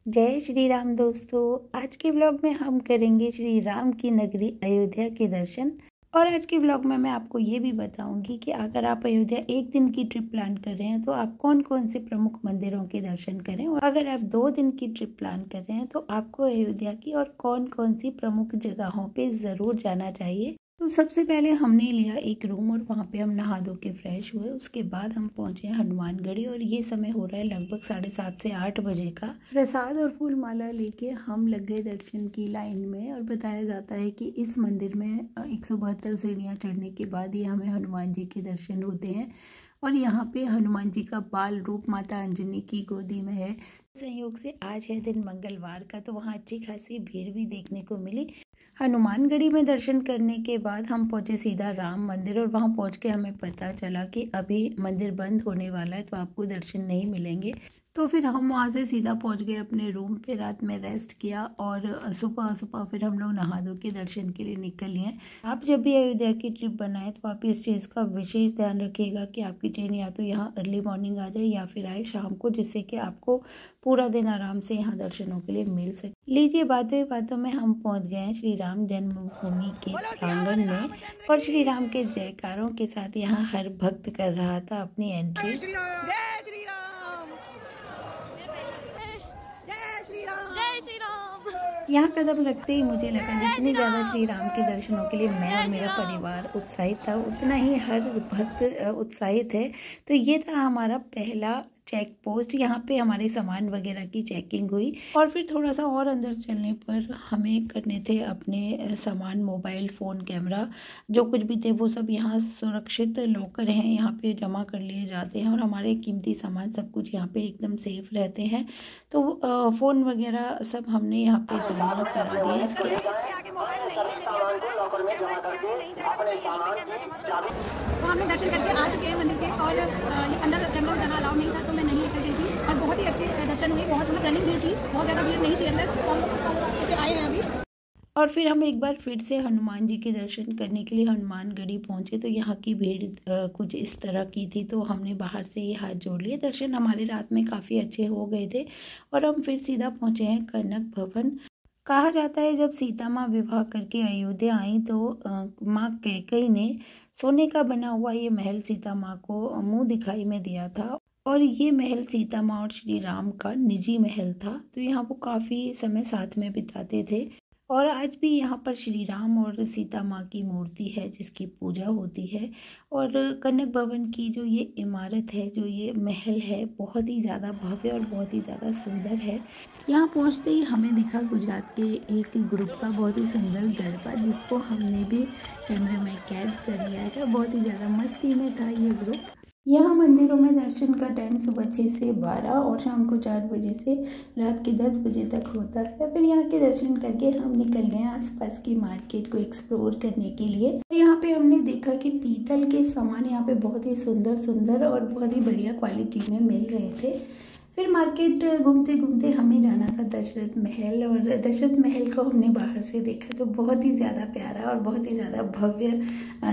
जय श्री राम दोस्तों। आज के व्लॉग में हम करेंगे श्री राम की नगरी अयोध्या के दर्शन। और आज के व्लॉग में मैं आपको ये भी बताऊंगी कि अगर आप अयोध्या एक दिन की ट्रिप प्लान कर रहे हैं तो आप कौन कौन से प्रमुख मंदिरों के दर्शन करें, और अगर आप 2 दिन की ट्रिप प्लान कर रहे हैं तो आपको अयोध्या की और कौन कौन सी प्रमुख जगहों पे ज़रूर जाना चाहिए। तो सबसे पहले हमने लिया एक रूम और वहाँ पे हम नहा धो के फ्रेश हुए। उसके बाद हम पहुँचे हनुमानगढ़ी और ये समय हो रहा है लगभग 7:30 से 8 बजे का। प्रसाद और फूल माला लेके हम लग गए दर्शन की लाइन में। और बताया जाता है कि इस मंदिर में 172 सीढ़ियाँ चढ़ने के बाद ही हमें हनुमान जी के दर्शन होते हैं। और यहाँ पे हनुमान जी का बाल रूप माता अंजनी की गोदी में है। संयोग से आज है दिन मंगलवार का, तो वहाँ अच्छी खासी भीड़ भी देखने को मिली। हनुमानगढ़ी में दर्शन करने के बाद हम पहुंचे सीधा राम मंदिर, और वहां पहुंच के हमें पता चला कि अभी मंदिर बंद होने वाला है तो आपको दर्शन नहीं मिलेंगे। तो फिर हम वहां से सीधा पहुंच गए अपने रूम पे, रात में रेस्ट किया और सुबह सुबह फिर हम लोग नहा धो के दर्शन के लिए निकल लिए। आप जब भी अयोध्या की ट्रिप बनाएं तो आप इस चीज़ का विशेष ध्यान रखिएगा कि आपकी ट्रेन या तो यहाँ अर्ली मॉर्निंग आ जाए या फिर आए शाम को, जिससे कि आपको पूरा दिन आराम से यहाँ दर्शनों के लिए मिल सके। लीजिए, बातों बातों में हम पहुँच गए हैं श्री राम जन्मभूमि के प्रांगण में, और श्री राम के जयकारों के साथ यहाँ हर भक्त कर रहा था अपनी एंट्री। यहाँ कदम रखते ही मुझे लगा जितनी ज़्यादा श्री राम के दर्शनों के लिए मैं और मेरा परिवार उत्साहित था, उतना ही हर भक्त उत्साहित है। तो ये था हमारा पहला चेक पोस्ट। यहाँ पे हमारे सामान वगैरह की चेकिंग हुई, और फिर थोड़ा सा और अंदर चलने पर हमें करने थे अपने सामान, मोबाइल फ़ोन, कैमरा, जो कुछ भी थे वो सब यहाँ सुरक्षित लॉकर हैं, यहाँ पे जमा कर लिए जाते हैं। और हमारे कीमती सामान सब कुछ यहाँ पे एकदम सेफ रहते हैं। तो फ़ोन वगैरह सब हमने यहाँ पे जमा करा दिया। इसके तो हमने दर्शन करके आ चुके हैं मंदिर के, और अंदर कैमरा लगाना अलाउ नहीं था तो मैं नहीं लेकर गई थी। और बहुत ही अच्छे दर्शन हुए, बहुत मतलब रनिंग भीड़ थी, बहुत ज़्यादा भीड़ नहीं थी अंदर। तो आए हैं अभी। और फिर हम एक बार फिर से हनुमान जी के दर्शन करने के लिए हनुमानगढ़ी पहुंचे। तो यहाँ की भीड़ कुछ इस तरह की थी, तो हमने बाहर से ही हाथ जोड़ लिए। दर्शन हमारे रात में काफ़ी अच्छे हो गए थे, और हम फिर सीधा पहुंचे हैं कनक भवन। कहा जाता है जब सीता माँ विवाह करके अयोध्या आई तो माँ कैकेयी ने सोने का बना हुआ ये महल सीता माँ को मुंह दिखाई में दिया था, और ये महल सीता माँ और श्री राम का निजी महल था। तो यहाँ वो काफ़ी समय साथ में बिताते थे। और आज भी यहाँ पर श्री राम और सीता माँ की मूर्ति है जिसकी पूजा होती है। और कनक भवन की जो ये इमारत है, जो ये महल है, बहुत ही ज़्यादा भव्य और बहुत ही ज़्यादा सुंदर है। यहाँ पहुँचते ही हमें दिखा गुजरात के एक ग्रुप का बहुत ही सुंदर गरबा, जिसको हमने भी कैमरे में कैद कर लिया था। बहुत ही ज़्यादा मस्ती में था ये ग्रुप। यहाँ मंदिरों में दर्शन का टाइम सुबह 6 से 12 और शाम को 4 बजे से रात के 10 बजे तक होता है। फिर यहाँ के दर्शन करके हम निकल गए आसपास की मार्केट को एक्सप्लोर करने के लिए। और यहाँ पे हमने देखा कि पीतल के सामान यहाँ पे बहुत ही सुंदर सुंदर और बहुत ही बढ़िया क्वालिटी में मिल रहे थे। फिर मार्केट घूमते घूमते हमें जाना था दशरथ महल, और दशरथ महल को हमने बाहर से देखा तो बहुत ही ज़्यादा प्यारा और बहुत ही ज़्यादा भव्य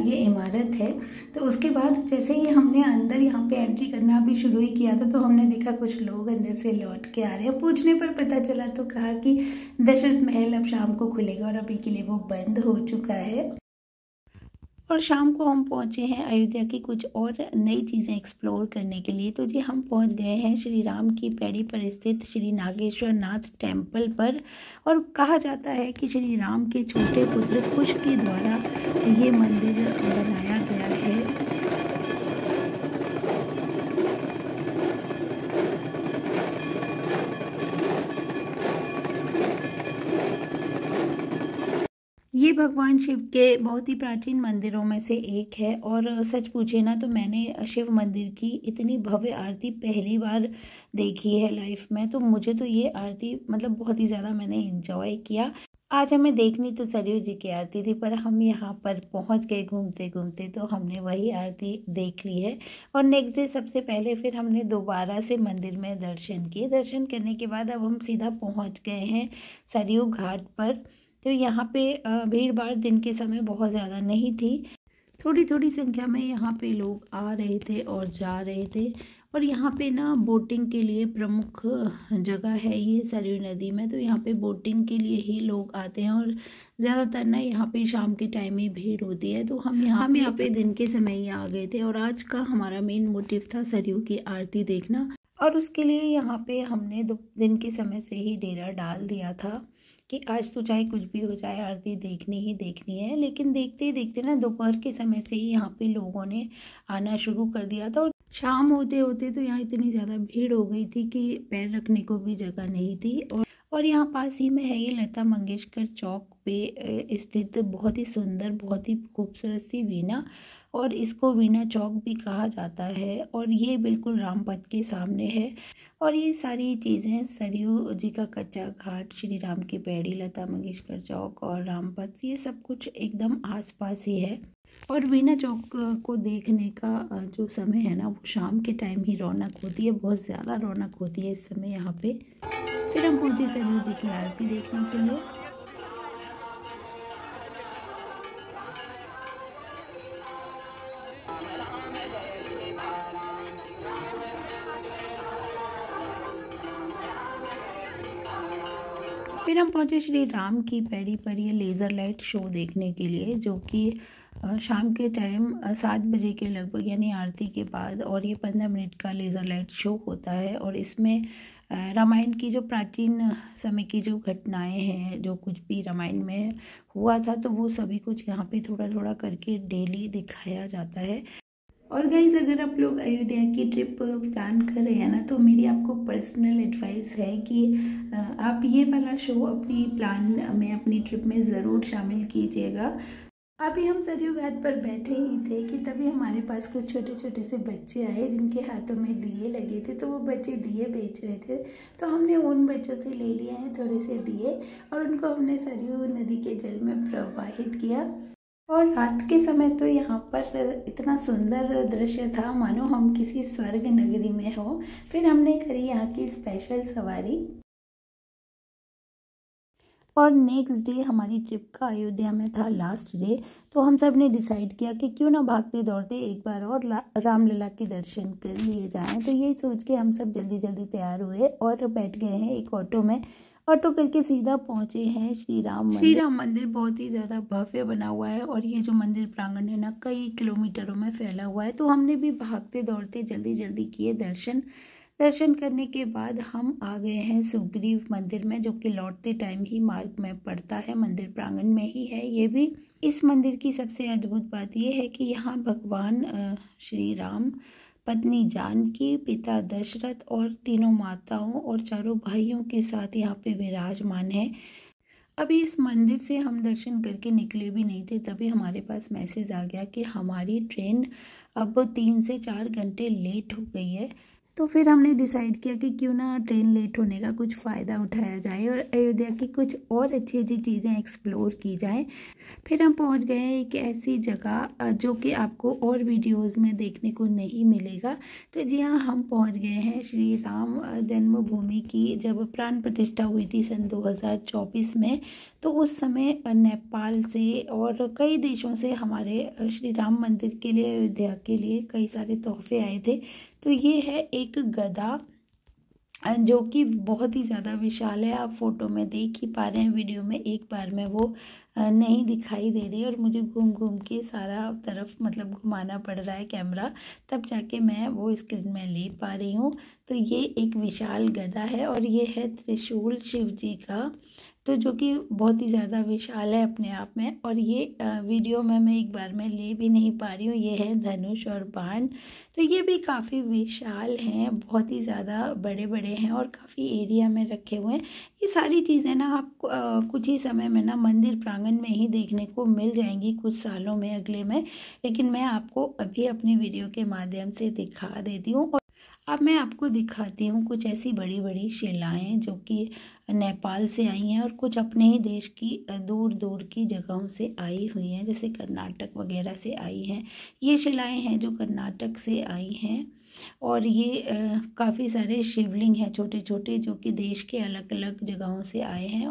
ये इमारत है। तो उसके बाद जैसे ही हमने अंदर यहाँ पे एंट्री करना भी शुरू ही किया था तो हमने देखा कुछ लोग अंदर से लौट के आ रहे हैं। पूछने पर पता चला तो कहा कि दशरथ महल अब शाम को खुलेगा और अभी के लिए वो बंद हो चुका है। और शाम को हम पहुंचे हैं अयोध्या की कुछ और नई चीज़ें एक्सप्लोर करने के लिए। तो जी हम पहुंच गए हैं श्री राम की पैड़ी पर स्थित श्री नागेश्वर नाथ टेम्पल पर। और कहा जाता है कि श्री राम के छोटे पुत्र कुश के द्वारा ये मंदिर बनाया गया है। ये भगवान शिव के बहुत ही प्राचीन मंदिरों में से एक है। और सच पूछे ना तो मैंने शिव मंदिर की इतनी भव्य आरती पहली बार देखी है लाइफ में। तो मुझे तो ये आरती मतलब बहुत ही ज़्यादा मैंने एंजॉय किया। आज हमें देखनी तो सरयू जी की आरती थी, पर हम यहाँ पर पहुँच गए घूमते घूमते तो हमने वही आरती देख ली है। और नेक्स्ट डे सबसे पहले फिर हमने दोबारा से मंदिर में दर्शन किए। दर्शन करने के बाद अब हम सीधा पहुँच गए हैं सरयू घाट पर। तो यहाँ पे भीड़ भाड़ दिन के समय बहुत ज़्यादा नहीं थी, थोड़ी थोड़ी संख्या में यहाँ पे लोग आ रहे थे और जा रहे थे। और यहाँ पे ना बोटिंग के लिए प्रमुख जगह है ये सरयू नदी में। तो यहाँ पे बोटिंग के लिए ही लोग आते हैं और ज़्यादातर ना यहाँ पे शाम के टाइम ही भीड़ होती है। तो हम यहाँ पे दिन के समय ही आ गए थे और आज का हमारा मेन मोटिव था सरयू की आरती देखना। और उसके लिए यहाँ पे हमने दिन के समय से ही डेरा डाल दिया था कि आज तो चाहे कुछ भी हो जाए आरती देखनी ही देखनी है। लेकिन देखते ही देखते ना दोपहर के समय से ही यहाँ पे लोगों ने आना शुरू कर दिया था और शाम होते होते तो यहाँ इतनी ज़्यादा भीड़ हो गई थी कि पैर रखने को भी जगह नहीं थी। और यहाँ पास ही में है ये लता मंगेशकर चौक पे स्थित बहुत ही सुंदर बहुत ही खूबसूरत सी वीणा, और इसको वीणा चौक भी कहा जाता है। और ये बिल्कुल रामपथ के सामने है। और ये सारी चीज़ें सरयू जी का कच्चा घाट, श्री राम की पैड़ी, लता मंगेशकर चौक और रामपथ, ये सब कुछ एकदम आसपास ही है। और वीणा चौक को देखने का जो समय है ना वो शाम के टाइम ही रौनक होती है, बहुत ज़्यादा रौनक होती है इस समय यहाँ पे। फिर हम पहुँचे सरयू जी की आरती देखने के लिए। फिर हम पहुंचे श्री राम की पैड़ी पर ये लेज़र लाइट शो देखने के लिए, जो कि शाम के टाइम 7 बजे के लगभग यानी आरती के बाद, और ये 15 मिनट का लेज़र लाइट शो होता है। और इसमें रामायण की जो प्राचीन समय की जो घटनाएं हैं, जो कुछ भी रामायण में हुआ था, तो वो सभी कुछ यहाँ पे थोड़ा थोड़ा करके डेली दिखाया जाता है। और गाइज, अगर आप लोग अयोध्या की ट्रिप प्लान कर रहे हैं ना, तो मेरी आपको पर्सनल एडवाइस है कि आप ये वाला शो अपनी प्लान में, अपनी ट्रिप में ज़रूर शामिल कीजिएगा। अभी हम सरयू घाट पर बैठे ही थे कि तभी हमारे पास कुछ छोटे छोटे से बच्चे आए जिनके हाथों में दिए लगे थे। तो वो बच्चे दिए बेच रहे थे, तो हमने उन बच्चों से ले लिए हैं थोड़े से दिए और उनको हमने सरयू नदी के जल में प्रवाहित किया। और रात के समय तो यहाँ पर इतना सुंदर दृश्य था, मानो हम किसी स्वर्ग नगरी में हो। फिर हमने करी यहाँ की स्पेशल सवारी। और नेक्स्ट डे हमारी ट्रिप का अयोध्या में था लास्ट डे। तो हम सब ने डिसाइड किया कि क्यों ना भागते दौड़ते एक बार और रामलला के दर्शन कर लिए जाएं। तो यही सोच के हम सब जल्दी जल्दी तैयार हुए और बैठ गए हैं एक ऑटो में। ऑटो करके सीधा पहुंचे हैं श्री राम मंदिर। बहुत ही ज़्यादा भव्य बना हुआ है और ये जो मंदिर प्रांगण है ना, कई किलोमीटरों में फैला हुआ है। तो हमने भी भागते दौड़ते जल्दी जल्दी किए दर्शन करने के बाद हम आ गए हैं सुग्रीव मंदिर में, जो कि लौटते टाइम ही मार्ग में पड़ता है, मंदिर प्रांगण में ही है ये भी। इस मंदिर की सबसे अद्भुत बात यह है कि यहाँ भगवान श्री राम, पत्नी जानकी, पिता दशरथ और तीनों माताओं और चारों भाइयों के साथ यहाँ पे विराजमान है। अभी इस मंदिर से हम दर्शन करके निकले भी नहीं थे, तभी हमारे पास मैसेज आ गया कि हमारी ट्रेन अब 3 से 4 घंटे लेट हो गई है। तो फिर हमने डिसाइड किया कि क्यों ना ट्रेन लेट होने का कुछ फ़ायदा उठाया जाए और अयोध्या की कुछ और अच्छी अच्छी चीज़ें एक्सप्लोर की जाएं। फिर हम पहुंच गए हैं एक ऐसी जगह जो कि आपको और वीडियोस में देखने को नहीं मिलेगा। तो जी हाँ, हम पहुंच गए हैं श्री राम जन्मभूमि की जब प्राण प्रतिष्ठा हुई थी सन 2024 में। तो उस समय नेपाल से और कई देशों से हमारे श्री राम मंदिर के लिए, अयोध्या के लिए कई सारे तोहफे आए थे। तो ये है एक गदा जो कि बहुत ही ज़्यादा विशाल है। आप फोटो में देख ही पा रहे हैं, वीडियो में एक बार में वो नहीं दिखाई दे रही और मुझे घूम घूम के सारा तरफ मतलब घुमाना पड़ रहा है कैमरा, तब जाके मैं वो स्क्रीन में ले पा रही हूँ। तो ये एक विशाल गदा है और ये है त्रिशूल शिव जी का, तो जो कि बहुत ही ज़्यादा विशाल है अपने आप में। और ये वीडियो में मैं एक बार में ले भी नहीं पा रही हूँ। ये है धनुष और बाण, तो ये भी काफ़ी विशाल हैं, बहुत ही ज़्यादा बड़े बड़े हैं और काफ़ी एरिया में रखे हुए हैं। ये सारी चीज़ें ना आपको कुछ ही समय में ना मंदिर प्रांगण में ही देखने को मिल जाएंगी, कुछ सालों में, अगले में। लेकिन मैं आपको अभी अपनी वीडियो के माध्यम से दिखा देती हूँ। अब मैं आपको दिखाती हूँ कुछ ऐसी बड़ी बड़ी शिलाएं जो कि नेपाल से आई हैं और कुछ अपने ही देश की दूर दूर की जगहों से आई हुई हैं, जैसे कर्नाटक वगैरह से आई हैं। ये शिलाएं हैं जो कर्नाटक से आई हैं और ये काफ़ी सारे शिवलिंग हैं छोटे छोटे, जो कि देश के अलग अलग जगहों से आए हैं।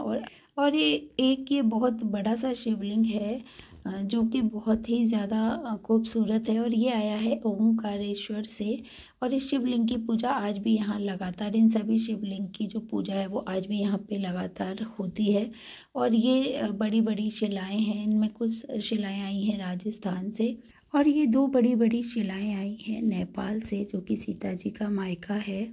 और ये बहुत बड़ा सा शिवलिंग है जो कि बहुत ही ज़्यादा खूबसूरत है, और ये आया है ओंकारेश्वर से। और इस शिवलिंग की पूजा आज भी यहाँ लगातार, इन सभी शिवलिंग की जो पूजा है वो आज भी यहाँ पे लगातार होती है। और ये बड़ी बड़ी शिलाएं हैं, इनमें कुछ शिलाएं आई हैं राजस्थान से, और ये 2 बड़ी बड़ी शिलाएं आई हैं नेपाल से, जो कि सीता जी का मायका है।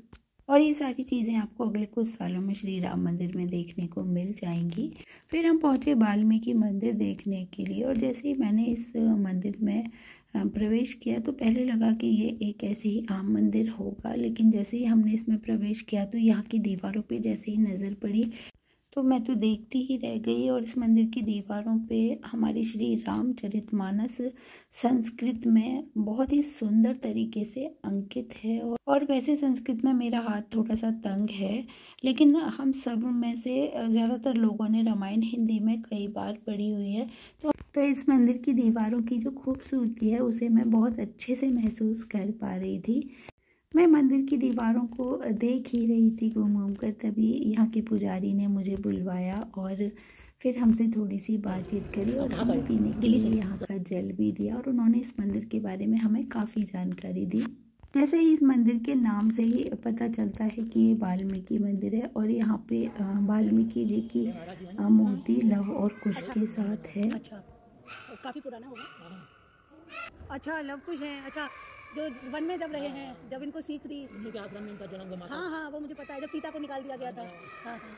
और ये सारी चीज़ें आपको अगले कुछ सालों में श्री राम मंदिर में देखने को मिल जाएंगी। फिर हम पहुँचे वाल्मीकि मंदिर देखने के लिए, और जैसे ही मैंने इस मंदिर में प्रवेश किया तो पहले लगा कि ये एक ऐसे ही आम मंदिर होगा, लेकिन जैसे ही हमने इसमें प्रवेश किया तो यहाँ की दीवारों पे जैसे ही नज़र पड़ी तो मैं तो देखती ही रह गई। और इस मंदिर की दीवारों पे हमारी श्री रामचरितमानस संस्कृत में बहुत ही सुंदर तरीके से अंकित है। और वैसे संस्कृत में मेरा हाथ थोड़ा सा तंग है, लेकिन हम सब में से ज़्यादातर लोगों ने रामायण हिंदी में कई बार पढ़ी हुई है, तो इस मंदिर की दीवारों की जो खूबसूरती है उसे मैं बहुत अच्छे से महसूस कर पा रही थी। मैं मंदिर की दीवारों को देख ही रही थी घूम घूम कर, तभी यहाँ के पुजारी ने मुझे बुलवाया और फिर हमसे थोड़ी सी बातचीत करी और हमें पीने के लिए यहाँ का जल भी दिया, और उन्होंने इस मंदिर के बारे में हमें काफ़ी जानकारी दी। जैसे ही इस मंदिर के नाम से ही पता चलता है कि ये वाल्मीकि मंदिर है, और यहाँ पे वाल्मीकि जी की मूर्ति लव और कुश के साथ है। अच्छा, काफ़ी पुराना होगा। अच्छा, लव कुश है। अच्छा, जो वन में जब रहे हैं, जब इनको सीख दी, उनके आश्रम में इनका जन्म हुआ। हाँ हाँ, वो मुझे पता है, जब सीता को निकाल दिया गया था। हाँ हाँ,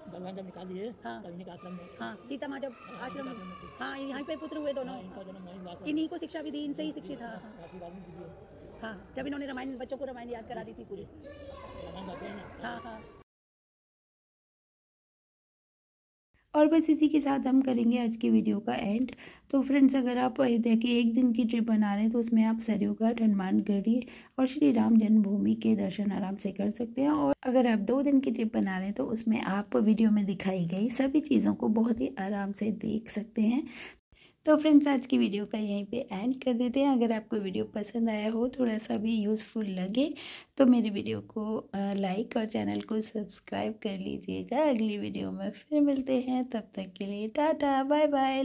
भगवान जब निकाल दिए हाँ, तब इनके आश्रम में, हाँ, सीता माँ जब आश्रम में, हाँ, यहीं पे पुत्र हुए दोनों। इनका जन्म वहीं हुआ। इन्हीं को शिक्षा भी दी, इनसे ही शिक्षित। हाँ आशीर्वाद भी दीजिए। हाँ, जब इन्होंने रामायण, बच्चों को रामायण याद करा दी थी पूरी। रामायण गाते हैं ना। हाँ हाँ। और बस इसी के साथ हम करेंगे आज की वीडियो का एंड। तो फ्रेंड्स, अगर आप देखिए 1 दिन की ट्रिप बना रहे हैं तो उसमें आप सरयू घाट, हनुमानगढ़ी और श्री राम जन्मभूमि के दर्शन आराम से कर सकते हैं। और अगर आप 2 दिन की ट्रिप बना रहे हैं तो उसमें आप वीडियो में दिखाई गई सभी चीज़ों को बहुत ही आराम से देख सकते हैं। तो फ्रेंड्स, आज की वीडियो का यहीं पे एंड कर देते हैं। अगर आपको वीडियो पसंद आया हो, थोड़ा सा भी यूज़फुल लगे, तो मेरी वीडियो को लाइक और चैनल को सब्सक्राइब कर लीजिएगा। अगली वीडियो में फिर मिलते हैं, तब तक के लिए टाटा बाय बाय।